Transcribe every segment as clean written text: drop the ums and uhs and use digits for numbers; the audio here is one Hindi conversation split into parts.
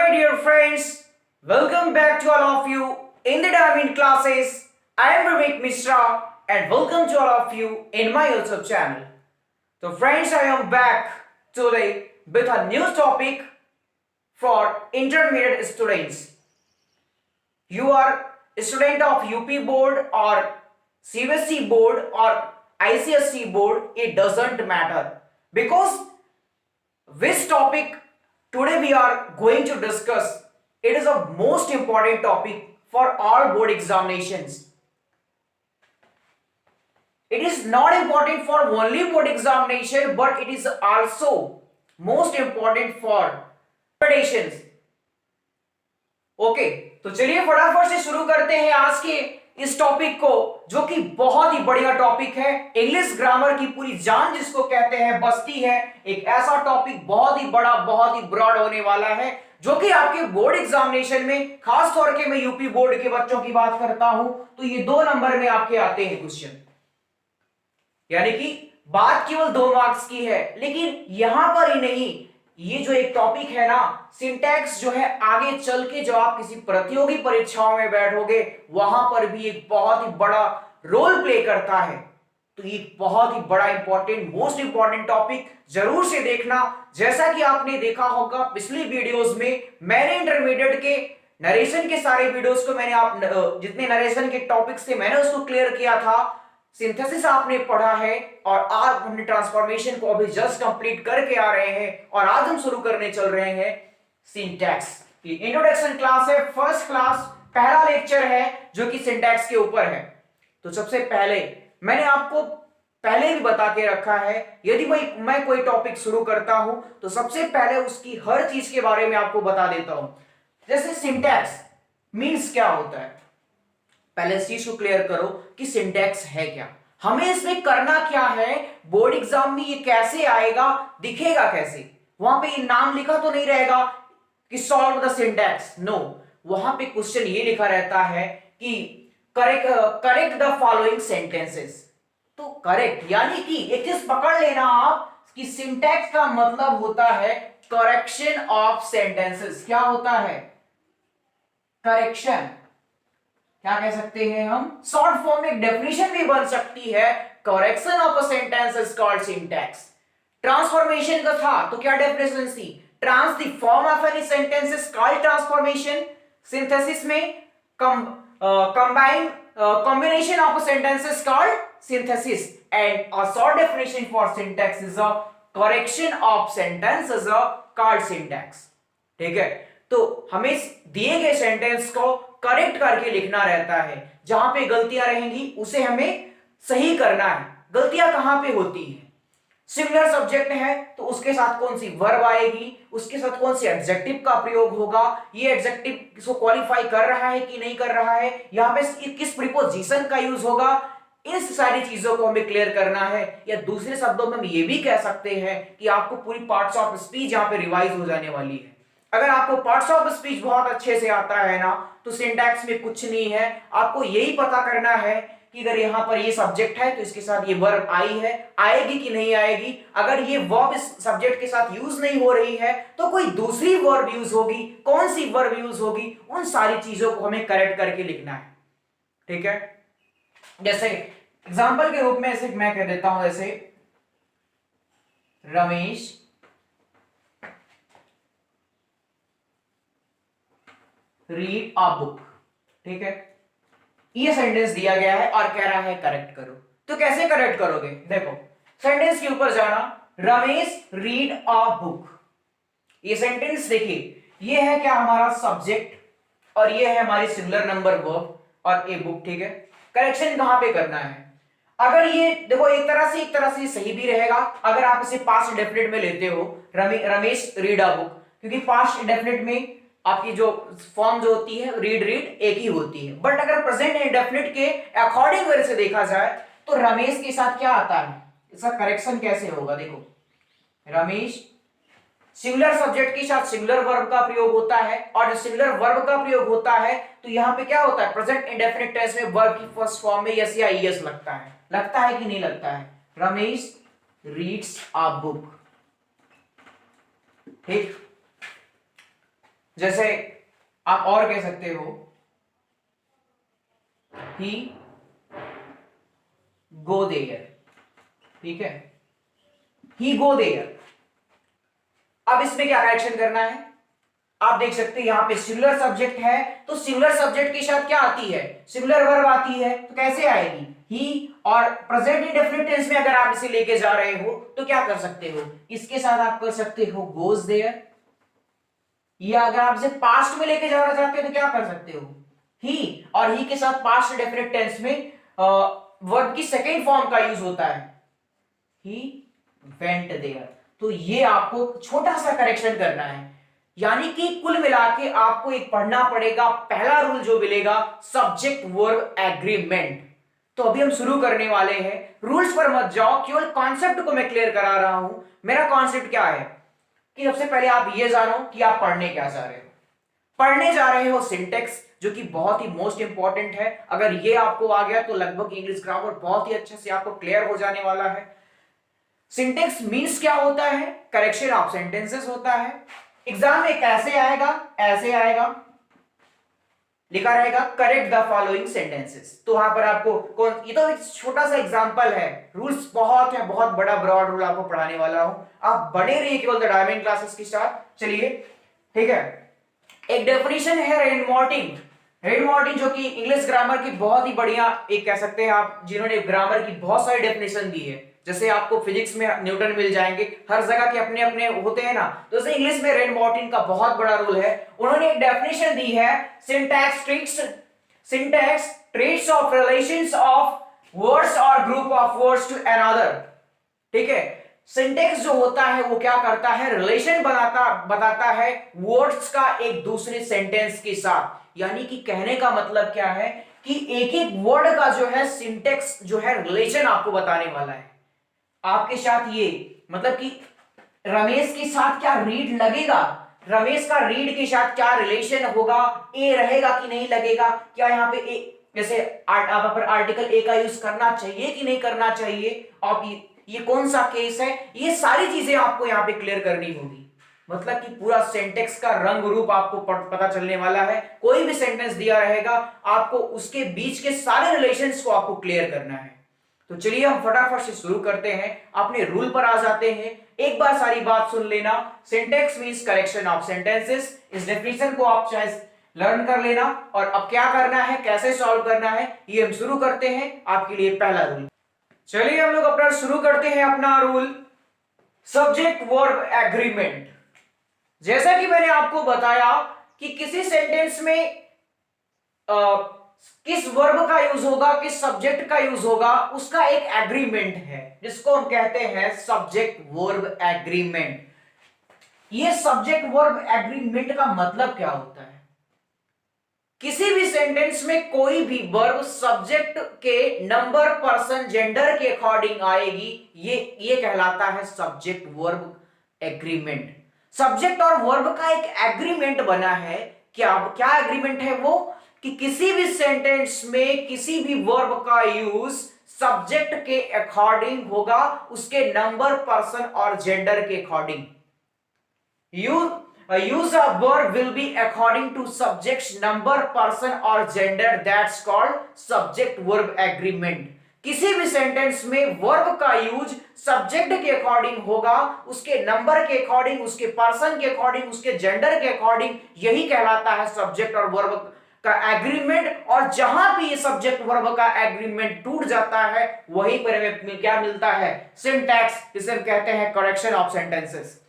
my dear friends, welcome back to all of you in the Diamond classes. I am Vivek Mishra and welcome to all of you in my YouTube channel. So friends, I am back today with a new topic for intermediate students. You are a student of UP board or CBSE board or ICSE board, it doesn't matter, because which topic today we are going to discuss, it is a most important topic for all board examinations. It is not important for only board examination, but it is also most important for competitions. Okay, तो चलिए फटाफट से शुरू करते हैं आज के इस टॉपिक को, जो कि बहुत ही बढ़िया टॉपिक है। इंग्लिश ग्रामर की पूरी जान जिसको कहते हैं बस्ती है। एक ऐसा टॉपिक बहुत ही बड़ा, बहुत ही ब्रॉड होने वाला है, जो कि आपके बोर्ड एग्जामिनेशन में, खास तौर के मैं यूपी बोर्ड के बच्चों की बात करता हूं, तो ये 2 नंबर में आपके आते हैं क्वेश्चन। यानी कि बात केवल 2 मार्क्स की है, लेकिन यहां पर ही नहीं, ये जो एक टॉपिक है ना, सिंटैक्स जो है, आगे चल के जब आप किसी प्रतियोगी परीक्षाओं में बैठोगे वहां पर भी एक बहुत ही बड़ा रोल प्ले करता है। तो ये बहुत ही बड़ा इंपॉर्टेंट, मोस्ट इंपॉर्टेंट टॉपिक जरूर से देखना। जैसा कि आपने देखा होगा पिछली वीडियोस में, मैंने इंटरमीडिएट के नरेशन के सारे वीडियोस को मैंने जितने नरेशन के टॉपिक्स थे मैंने उसको क्लियर किया था। सिंथेसिस आपने पढ़ा है और आज हमने ट्रांसफॉर्मेशन को अभी जस्ट कंप्लीट करके आ रहे हैं, और आज हम शुरू करने चल रहे हैं सिंटैक्स की इंट्रोडक्शन क्लास है, फर्स्ट क्लास, पहला लेक्चर है जो कि सिंटैक्स के ऊपर है। तो सबसे पहले मैंने आपको पहले भी बता के रखा है, यदि मैं कोई टॉपिक शुरू करता हूं तो सबसे पहले उसकी हर चीज के बारे में आपको बता देता हूं। जैसे सिंटैक्स मीन्स क्या होता है, पहले इस चीज को क्लियर करो कि सिंटैक्स है क्या, हमें इसमें करना क्या है, बोर्ड एग्जाम में ये कैसे आएगा, दिखेगा कैसे। वहां पे ये नाम लिखा तो नहीं रहेगा कि सॉल्व द सिंटैक्स, नो, वहां पे क्वेश्चन ये लिखा रहता है कि करेक्ट द फॉलोइंग सेंटेंसेस। तो करेक्ट यानी कि एक चीज पकड़ लेना आप कि सिंटैक्स का मतलब होता है करेक्शन ऑफ सेंटेंसेस। क्या होता है करेक्शन, क्या कह सकते हैं हम, शॉर्ट फॉर्म में एक डेफिनेशन भी बन सकती है, correction of a sentence is called syntax. Transformation का था तो क्या डेफिनेशन थी, trans the form of any sentence is called transformation. Synthesis में combination of a sentence is called synthesis, and a short definition for syntax is a correction of sentence is a called syntax। ठीक है, तो हमें दिए गए सेंटेंस को करेक्ट करके लिखना रहता है, जहां पे गलतियां रहेंगी उसे हमें सही करना है। गलतियां कहां पे होती है, सिमिलर सब्जेक्ट है तो उसके साथ कौन सी वर्ब आएगी, उसके साथ कौन सी एडजेक्टिव का प्रयोग होगा, ये एडजेक्टिव इसको क्वालिफाई कर रहा है कि नहीं कर रहा है, यहां पे किस प्रीपोजिशन का यूज होगा, इन सारी चीजों को हमें क्लियर करना है। या दूसरे शब्दों में हम ये भी कह सकते हैं कि आपको पूरी पार्ट्स ऑफ स्पीच यहां पे रिवाइज हो जाने वाली है। अगर आपको पार्ट्स ऑफ स्पीच बहुत अच्छे से आता है ना, तो सिंटैक्स में कुछ नहीं है, आपको यही पता करना है कि अगर यहां पर ये सब्जेक्ट है तो इसके साथ ये वर्ब आई है, आएगी कि नहीं आएगी। अगर ये वर्ब इस सब्जेक्ट के साथ यूज नहीं हो रही है तो कोई दूसरी वर्ब यूज होगी, कौन सी वर्ब यूज होगी, उन सारी चीजों को हमें करेक्ट करके लिखना है। ठीक है, जैसे एग्जांपल के रूप में ऐसे मैं कह देता हूं, जैसे रमेश रीड अ बुक। ठीक है, ये सेंटेंस दिया गया है और कह रहा है करेक्ट करो। तो कैसे करेक्ट करोगे, देखो सेंटेंस के ऊपर जाना, रमेश रीड अ बुक। ये सेंटेंस देखिए, ये है क्या हमारा सब्जेक्ट और ये है हमारी सिंगुलर नंबर वर्ब और ए बुक। ठीक है, करेक्शन कहां पे करना है, अगर ये देखो एक तरह से सही भी रहेगा अगर आप इसे पास्ट इंडेफिनिट में लेते हो, रमेश रीड अ बुक, क्योंकि पास्ट इंडेफिनिट में आपकी जो फॉर्म जो होती है रीड एक ही होती है। बट अगर प्रेजेंट इंडेफिनिट के अकॉर्डिंग वे से देखा जाए तो रमेश के साथ क्या आता है, इसका करेक्शन कैसे होगा, देखो रमेश, सिंगुलर सब्जेक्ट के साथ सिंगुलर वर्ब का प्रयोग होता है, और जो सिंगुलर वर्ब का प्रयोग होता है तो यहां पे क्या होता है, प्रेजेंट इंडेफिनिट टेंस में वर्ब की फर्स्ट फॉर्म में यस या ईएस लगता है कि नहीं लगता है, रमेश रीड्स अ बुक। ठीक, जैसे आप और कह सकते हो ही गो देयर, ठीक है, ही गो देयर। अब इसमें क्या करेक्शन करना है, आप देख सकते हैं यहां पे सिंगुलर सब्जेक्ट है, तो सिंगुलर सब्जेक्ट के साथ क्या आती है, सिंगुलर वर्ब आती है, तो कैसे आएगी ही, और प्रेजेंट इंडेफिनिट टेंस में अगर आप इसे लेके जा रहे हो तो क्या कर सकते हो, इसके साथ आप कर सकते हो गोज देयर, या अगर आप इसे पास्ट में लेके जाना चाहते हो तो क्या कर सकते हो ही, और ही के साथ पास्ट इंडेफिनिट टेंस में वर्ब की सेकेंड फॉर्म का यूज होता है, ही वेंट देयर। तो ये आपको छोटा सा करेक्शन करना है, यानी कि कुल मिला के आपको एक पढ़ना पड़ेगा, पहला रूल जो मिलेगा सब्जेक्ट वर्ब एग्रीमेंट। तो अभी हम शुरू करने वाले हैं, रूल्स पर मत जाओ, केवल कॉन्सेप्ट को मैं क्लियर करा रहा हूं। मेरा कॉन्सेप्ट क्या है कि सबसे पहले आप ये जानो कि आप पढ़ने क्या जा रहे हो। पढ़ने जा रहे हो सिंटेक्स, जो कि बहुत ही मोस्ट इंपॉर्टेंट है। अगर ये आपको आ गया तो लगभग इंग्लिश ग्रामर बहुत ही अच्छे से आपको क्लियर हो जाने वाला है। सिंटेक्स मींस क्या होता है, करेक्शन ऑफ सेंटेंसेस होता है। एग्जाम में कैसे आएगा, ऐसे आएगा, लिखा रहेगा करेक्ट द फॉलोइंग सेंटेंसेस। तो वहां पर आपको कौन, ये तो एक छोटा सा एग्जांपल है, रूल्स बहुत है, बहुत बड़ा ब्रॉड रूल आपको पढ़ाने वाला हूं। आप बने रहिए केवल द डायमंड क्लासेस के साथ। चलिए ठीक है, एक डेफिनेशन है रेन मॉर्टिन। रेन मॉर्टिन जो कि इंग्लिश ग्रामर की बहुत ही बढ़िया एक कह सकते हैं आप, जिन्होंने ग्रामर की बहुत सारी डेफिनेशन दी है। जैसे आपको फिजिक्स में न्यूटन मिल जाएंगे, हर जगह के अपने अपने होते हैं ना, तो जैसे इंग्लिश में रेन मॉर्टिन का बहुत बड़ा रोल है। उन्होंने एक डेफिनेशन दी है, syntax treats of relations of words और group of words to another. ठीक है, सिंटेक्स जो होता है वो क्या करता है, रिलेशन बताता है वर्ड्स का एक दूसरे सेंटेंस के साथ। यानी कि कहने का मतलब क्या है कि एक एक वर्ड का जो है सिंटेक्स जो है रिलेशन आपको बताने वाला है। आपके साथ ये मतलब कि रमेश के साथ क्या रीड लगेगा, रमेश का रीड के साथ क्या रिलेशन होगा, ए रहेगा कि नहीं लगेगा, क्या यहाँ पे ए, जैसे आप पर आर्टिकल ए का यूज करना चाहिए कि नहीं करना चाहिए, आप ये कौन सा केस है, ये सारी चीजें आपको यहाँ पे क्लियर करनी होगी। मतलब कि पूरा सेंटेक्स का रंग रूप आपको पता चलने वाला है। कोई भी सेंटेंस दिया रहेगा, आपको उसके बीच के सारे रिलेशंस को आपको क्लियर करना है। तो चलिए हम फटाफट से शुरू करते हैं, अपने रूल पर आ जाते हैं। एक बार सारी बात सुन लेना, syntax means correction of sentences. इस डेफिनेशन को आप चाहे लर्न कर लेना, और अब क्या करना है, कैसे सॉल्व करना है, ये हम शुरू करते हैं। आपके लिए पहला रूल, चलिए हम लोग अपना शुरू करते हैं अपना रूल, सब्जेक्ट वर्ब एग्रीमेंट। जैसा कि मैंने आपको बताया कि किसी सेंटेंस में किस वर्ब का यूज होगा, किस सब्जेक्ट का यूज होगा, उसका एक एग्रीमेंट है जिसको हम कहते हैं सब्जेक्ट वर्ब एग्रीमेंट। ये सब्जेक्ट वर्ब एग्रीमेंट का मतलब क्या होता है, किसी भी सेंटेंस में कोई भी वर्ब सब्जेक्ट के नंबर, पर्सन, जेंडर के अकॉर्डिंग आएगी, ये कहलाता है सब्जेक्ट वर्ब एग्रीमेंट। सब्जेक्ट और वर्ब का एक एग्रीमेंट बना है। क्या एग्रीमेंट है वो, कि किसी भी सेंटेंस में किसी भी वर्ब का यूज सब्जेक्ट के अकॉर्डिंग होगा, उसके नंबर, पर्सन और जेंडर के according. use of verb will be according to subject's number, person or gender, that's called subject verb agreement। किसी भी सेंटेंस में वर्ब का यूज सब्जेक्ट के अकॉर्डिंग होगा, उसके नंबर के अकॉर्डिंग, उसके पर्सन के अकॉर्डिंग, उसके जेंडर के अकॉर्डिंग, यही कहलाता है सब्जेक्ट और वर्ब का एग्रीमेंट। और जहां भी ये सब्जेक्ट वर्ब का एग्रीमेंट टूट जाता है, वहीं पर हमें क्या मिलता है, सिंटैक्स, जिसे हम कहते हैं करेक्शन ऑफ सेंटेंसेस।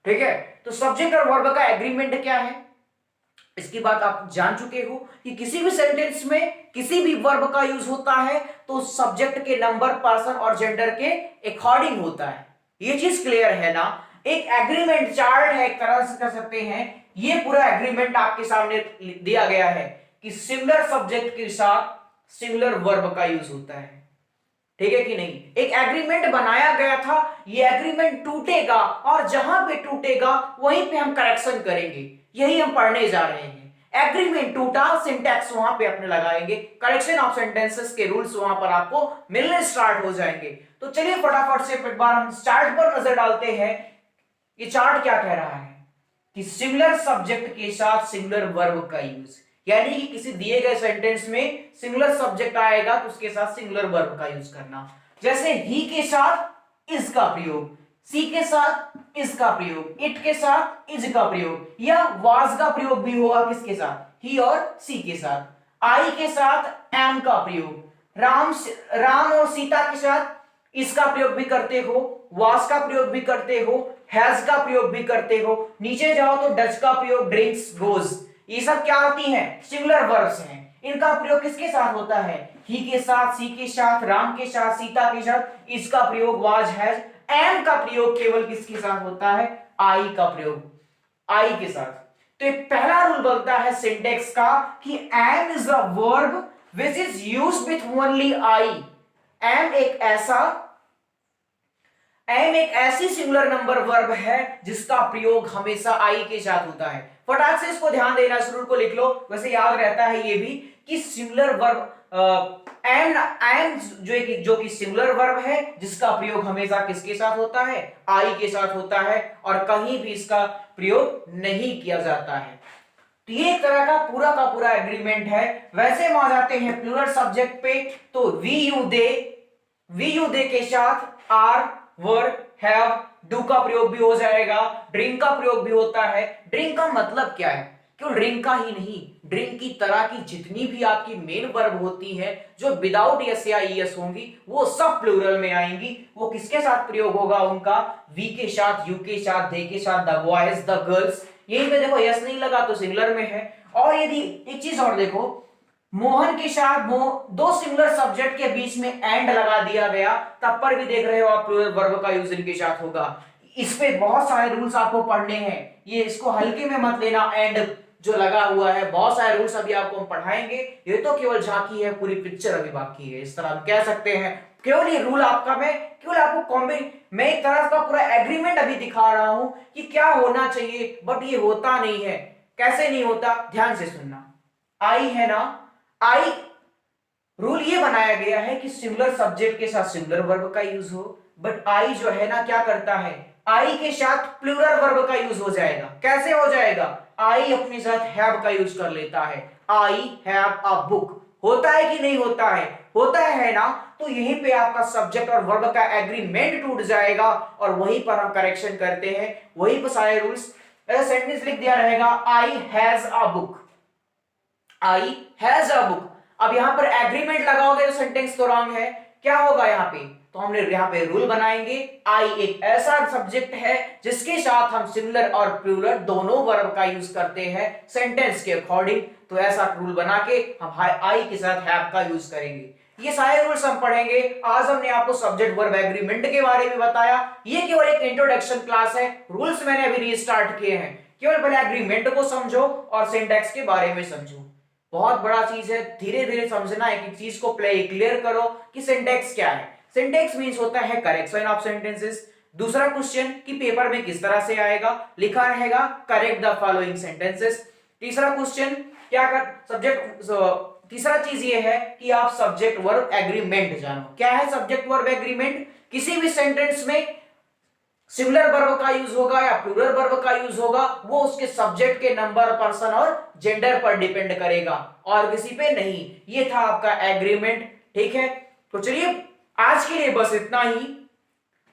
ठीक है, तो सब्जेक्ट और वर्ब का एग्रीमेंट क्या है, इसकी बात आप जान चुके हो कि किसी भी सेंटेंस में किसी भी वर्ब का यूज होता है तो सब्जेक्ट के नंबर, पर्सन और जेंडर के अकॉर्डिंग होता है। ये चीज क्लियर है ना। एक एग्रीमेंट चार्ट है, एक तरह से कह सकते हैं, ये पूरा एग्रीमेंट आपके सामने दिया गया है कि सिमिलर सब्जेक्ट के साथ सिमिलर वर्ब का यूज होता है। ठीक है कि नहीं, एक एग्रीमेंट बनाया गया था, ये एग्रीमेंट टूटेगा और जहां पे टूटेगा वहीं पे हम करेक्शन करेंगे, यही हम पढ़ने जा रहे हैं। एग्रीमेंट टूटा, सिंटैक्स वहां पे अपने लगाएंगे, करेक्शन ऑफ सेंटेंसेस के रूल्स वहां पर आपको मिलने स्टार्ट हो जाएंगे। तो चलिए फटाफट से एक बार हम चार्ट पर नजर डालते हैं, ये चार्ट क्या कह रहा है। कि सिंगुलर सब्जेक्ट के साथ सिंगुलर वर्ब का यूज, यानी कि किसी दिए गए सेंटेंस में सिंगुलर सब्जेक्ट आएगा तो उसके साथ सिंगुलर वर्ब का यूज करना। जैसे ही के साथ इज का प्रयोग, सी के साथ इज का प्रयोग, इट के साथ इज का प्रयोग, या वाज का प्रयोग भी होगा किसके साथ, ही और सी के साथ। आई के साथ एम का प्रयोग, राम और सीता के साथ इसका प्रयोग भी करते हो, वास का प्रयोग भी करते हो, हैज का प्रयोग भी करते हो। नीचे जाओ तो डच का प्रयोग, ड्रिंक्स, गोज, ये सब क्या होती हैं, सिंगुलर वर्ब्स हैं। इनका प्रयोग किसके साथ होता है, ही के साथ, सी के साथ, राम के साथ, सीता के साथ। इसका प्रयोग वाज, हैज। एम का प्रयोग केवल किसके साथ होता है, आई का प्रयोग, आई के साथ। तो एक पहला रूल बोलता है सिंटेक्स का कि am is a verb which is used with only I. Am एक ऐसी सिंगुलर नंबर वर्ब है जिसका प्रयोग हमेशा आई के साथ होता है। फटाक से इसको ध्यान देना, इस रूल को लिख लो, वैसे याद रहता है ये भी कि सिंगुलर वर्ब एम जो कि सिंगुलर वर्ब है जिसका प्रयोग हमेशा किसके साथ होता है, आई के साथ होता है, और कहीं भी इसका प्रयोग नहीं किया जाता है। तो ये एक तरह का पूरा एग्रीमेंट है। वैसे हम आ जाते हैं प्लूरल सब्जेक्ट पे, तो वी यू दे के साथ आर, वर, हैव, डू का प्रयोग भी हो जाएगा। ड्रिंक का प्रयोग भी होता है। ड्रिंक का मतलब क्या है, केवल ड्रिंक का ही नहीं, ड्रिंक की तरह की जितनी भी आपकी मेन वर्ब होती है जो विदाउट यस या ईएस होंगी वो सब प्लूरल में आएंगी। वो किसके साथ प्रयोग होगा उनका, वी के साथ, यू के साथ, दे के साथ, द बॉयज, द गर्ल्स। यहीं पे देखो यस नहीं लगा तो सिंगुलर में है। और यदि एक चीज और देखो, मोहन के साथ दो सिंगुलर सब्जेक्ट के बीच में एंड लगा दिया गया, तब पर भी देख रहे हो आप प्लूरल वर्ब का यूज इनके साथ होगा। इस पे बहुत सारे रूल्स आपको पढ़ने हैं, ये इसको हल्के में मत लेना। एंड जो लगा हुआ है, बहुत सारे रूल्स अभी आपको हम पढ़ाएंगे, ये तो केवल झांकी है, पूरी पिक्चर अभी बाकी है, इस तरह हम कह सकते हैं। केवल ये रूल आपका, मैं केवल आपको मैं एक तरह का पूरा एग्रीमेंट अभी दिखा रहा हूं कि क्या होना चाहिए, बट ये होता नहीं है। कैसे नहीं होता, ध्यान से सुनना। आई है ना, आई रूल ये बनाया गया है कि सिंगुलर सब्जेक्ट के साथ सिंगुलर वर्ब का यूज हो, बट आई जो है ना क्या करता है, आई के साथ प्लूरल वर्ब का यूज हो जाएगा। कैसे हो जाएगा, आई अपने साथ हैव का यूज कर लेता है। आई हैव अ बुक, होता है कि नहीं होता है ना। तो यहीं पे आपका सब्जेक्ट और वर्ब का एग्रीमेंट टूट जाएगा और वहीं पर हम करेक्शन करते हैं, वहीं पर सारे रूल्स। सेंटेंस लिख दिया रहेगा, I has a book, I has a book. अब यहां पर एग्रीमेंट लगाओगे तो सेंटेंस तो रॉन्ग है, क्या होगा यहाँ पे, तो हमने यहाँ पे रूल बनाएंगे, आई एक ऐसा सब्जेक्ट है जिसके साथ हम सिंगुलर और प्लूरल दोनों वर्ब का यूज करते हैं सेंटेंस के अकॉर्डिंग। तो ऐसा रूल बना के हम आई के साथ हैव का यूज करेंगे। ये सारे रूल्स हम पढ़ेंगे। आज हमने आपको सब्जेक्ट वर्ब एग्रीमेंट के बारे में बताया, ये केवल एक इंट्रोडक्शन क्लास है। रूल्स मैंने अभी रीस्टार्ट किए हैं, केवल पहले एग्रीमेंट को समझो और सिंटैक्स के बारे में समझो। बहुत बड़ा चीज है, धीरे धीरे समझना है कि चीज को क्लियर करो कि सिंटैक्स क्या है। सिंटैक्स मींस होता है करेक्शन ऑफ सेंटेंसेस। दूसरा क्वेश्चन कि पेपर में किस तरह से आएगा, लिखा रहेगा करेक्ट द फॉलोइंग सेंटेंसेस। तीसरा क्वेश्चन क्या कर सब्जेक्ट तीसरा चीज ये है कि आप सब्जेक्ट वर्ब एग्रीमेंट जानो। क्या है सब्जेक्ट वर्ब एग्रीमेंट, किसी भी सेंटेंस में सिंगुलर वर्ब का यूज होगा या प्लूरल वर्ब का यूज होगा, वो उसके सब्जेक्ट के नंबर, पर्सन और जेंडर पर डिपेंड करेगा और किसी पे नहीं। ये था आपका एग्रीमेंट, ठीक है। तो चलिए आज के लिए बस इतना ही।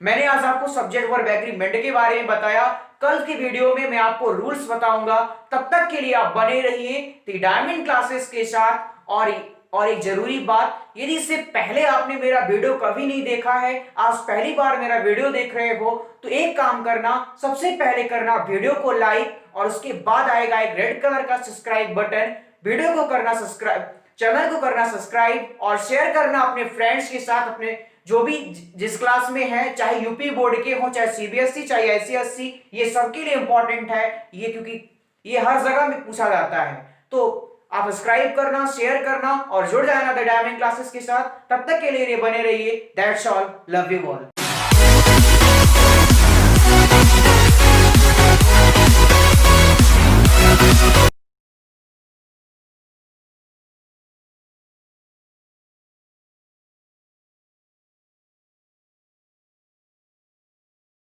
मैंने आज आपको सब्जेक्ट वर्ब एग्रीमेंट के बारे में बताया। कल की वीडियो में मैं आपको रूल्स बताऊंगा। तब तक के लिए आप बने रहिए द डायमंड क्लासेस के साथ। और एक जरूरी बात, यदि इससे पहले आपने मेरा वीडियो कभी नहीं देखा है, आज पहली बार मेरा वीडियो देख रहे हो, तो एक काम करना, सबसे पहले करना वीडियो को लाइक और उसके बाद आएगा एक रेड कलर का सब्सक्राइब बटन। वीडियो को करना सब्सक्राइब, चैनल को करना सब्सक्राइब और शेयर करना अपने फ्रेंड्स के साथ, अपने जो भी जिस क्लास में है, चाहे यूपी बोर्ड के हो, चाहे सीबीएसई, चाहे आईसीएसई, ये सबके लिए इंपॉर्टेंट है ये, क्योंकि ये हर जगह में पूछा जाता है। तो आप सब्सक्राइब करना, शेयर करना और जुड़ जाना द डायमंड क्लासेस के साथ। तब तक के लिए बने रहिए। That's all, love you all.